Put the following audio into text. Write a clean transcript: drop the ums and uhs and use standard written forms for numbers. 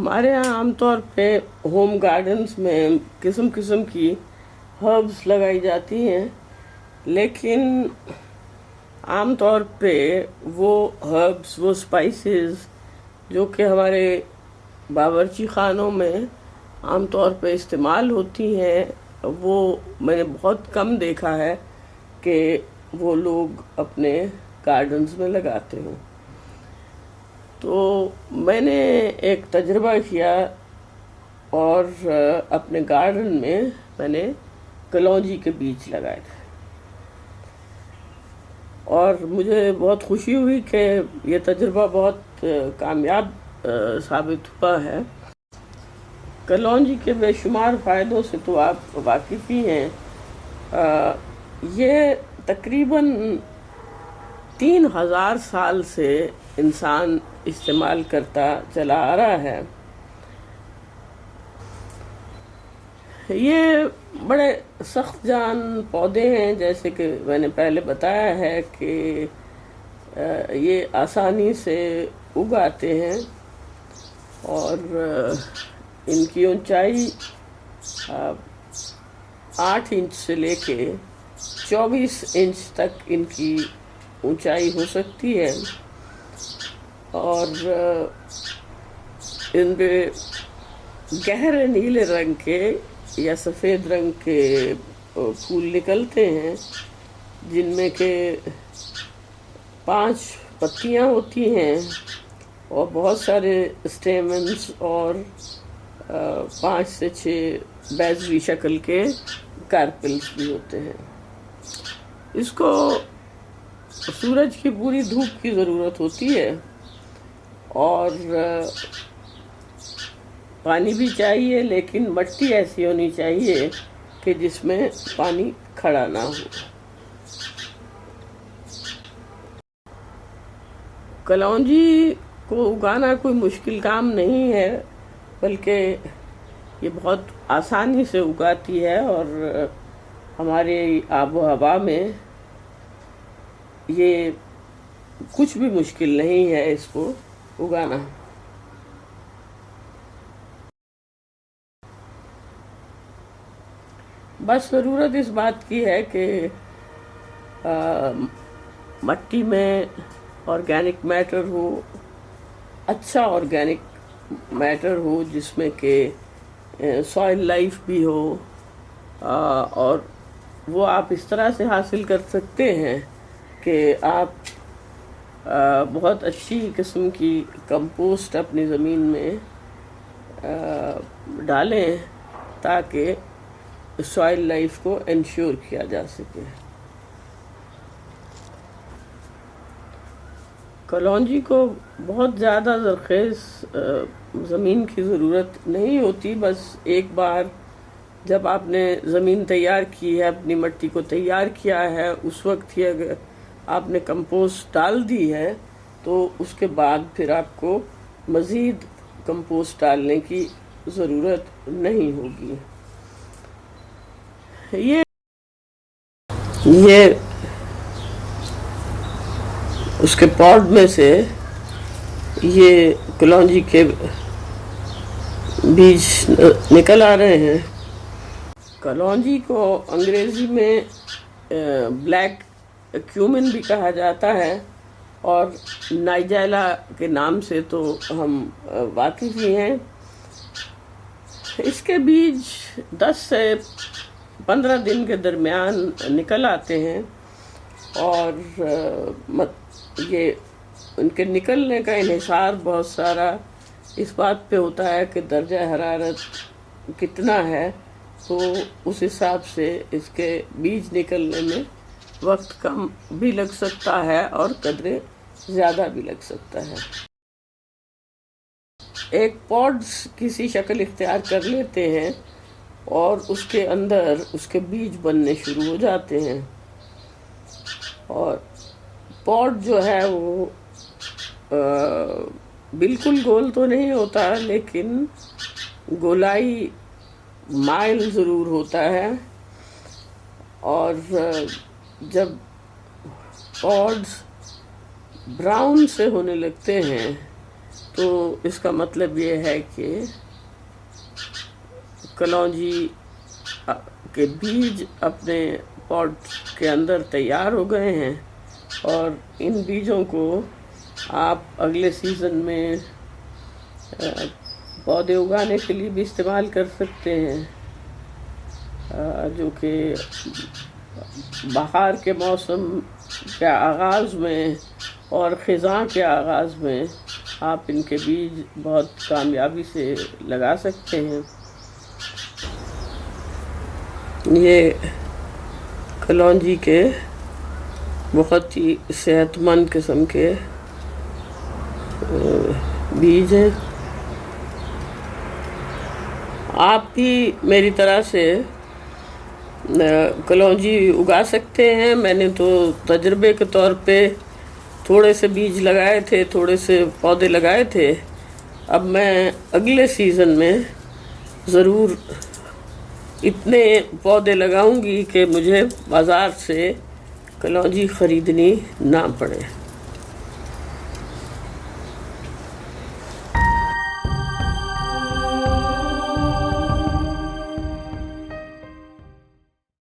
हमारे यहाँ आमतौर पे होम गार्डन्स में किस्म किस्म की हर्ब्स लगाई जाती हैं, लेकिन आमतौर पे वो हर्ब्स, वो स्पाइसेस जो कि हमारे बावर्ची खानों में आमतौर पे इस्तेमाल होती हैं, वो मैंने बहुत कम देखा है कि वो लोग अपने गार्डन्स में लगाते हों। तो मैंने एक तजुर्बा किया और अपने गार्डन में मैंने कलौंजी के बीज लगाए थे और मुझे बहुत खुशी हुई कि ये तजुर्बा बहुत कामयाब साबित हुआ है। कलौंजी के बेशुमार फ़ायदों से तो आप वाकिफ़ ही हैं। ये तकरीबन 3000 साल से इंसान इस्तेमाल करता चला आ रहा है। ये बड़े सख्त जान पौधे हैं, जैसे कि मैंने पहले बताया है कि ये आसानी से उग आते हैं और इनकी ऊंचाई 8 इंच से लेके 24 इंच तक इनकी ऊंचाई हो सकती है और इन पे गहरे नीले रंग के या सफ़ेद रंग के फूल निकलते हैं, जिनमें के 5 पत्तियां होती हैं और बहुत सारे स्टेमन्स और 5 से 6 बैजरी शक्ल के कार्पेल्स भी होते हैं। इसको सूरज की पूरी धूप की ज़रूरत होती है और पानी भी चाहिए, लेकिन मिट्टी ऐसी होनी चाहिए कि जिसमें पानी खड़ा ना हो। कलौंजी को उगाना कोई मुश्किल काम नहीं है, बल्कि ये बहुत आसानी से उगाती है और हमारे आबो हवा में ये कुछ भी मुश्किल नहीं है इसको उगाना। बस ज़रूरत इस बात की है कि मिट्टी में ऑर्गेनिक मैटर हो, अच्छा ऑर्गेनिक मैटर हो, जिसमें कि सॉइल लाइफ भी हो और वो आप इस तरह से हासिल कर सकते हैं कि आप बहुत अच्छी किस्म की कंपोस्ट अपनी ज़मीन में डालें ताकि सॉइल लाइफ को इंश्योर किया जा सके। कलौंजी को बहुत ज़्यादा ज़रख़ेज़ ज़मीन की ज़रूरत नहीं होती। बस एक बार जब आपने ज़मीन तैयार की है, अपनी मिट्टी को तैयार किया है, उस वक्त ही अगर आपने कंपोस्ट डाल दी है तो उसके बाद फिर आपको मज़ीद कंपोस्ट डालने की ज़रूरत नहीं होगी। ये उसके पॉट में से ये कलौंजी के बीज निकल आ रहे हैं। कलौंजी को अंग्रेज़ी में ब्लैक क्यूमिन भी कहा जाता है और नाइजेला के नाम से तो हम वाकिफ़ ही हैं। इसके बीज 10 से 15 दिन के दरमियान निकल आते हैं और ये उनके निकलने का इन्हिसार बहुत सारा इस बात पे होता है कि दर्जा हरारत कितना है, तो उस हिसाब से इसके बीज निकलने में वक्त कम भी लग सकता है और कदरे ज़्यादा भी लग सकता है। एक पॉड्स किसी शक्ल इख्तियार कर लेते हैं और उसके अंदर उसके बीज बनने शुरू हो जाते हैं और पॉड जो है वो बिल्कुल गोल तो नहीं होता, लेकिन गोलाई माइल ज़रूर होता है और जब पॉड्स ब्राउन से होने लगते हैं तो इसका मतलब ये है कि कलौंजी के बीज अपने पॉट के अंदर तैयार हो गए हैं और इन बीजों को आप अगले सीज़न में पौधे उगाने के लिए भी इस्तेमाल कर सकते हैं, जो कि बहार के मौसम के आगाज़ में और ख़िज़ां के आगाज़ में आप इनके बीज बहुत कामयाबी से लगा सकते हैं। ये कलौंजी के बहुत ही सेहतमंद किस्म के बीज हैं। आप भी मेरी तरह से कलौंजी उगा सकते हैं। मैंने तो तजुर्बे के तौर पे थोड़े से बीज लगाए थे, थोड़े से पौधे लगाए थे। अब मैं अगले सीज़न में ज़रूर इतने पौधे लगाऊंगी कि मुझे बाज़ार से कलौंजी ख़रीदनी ना पड़े।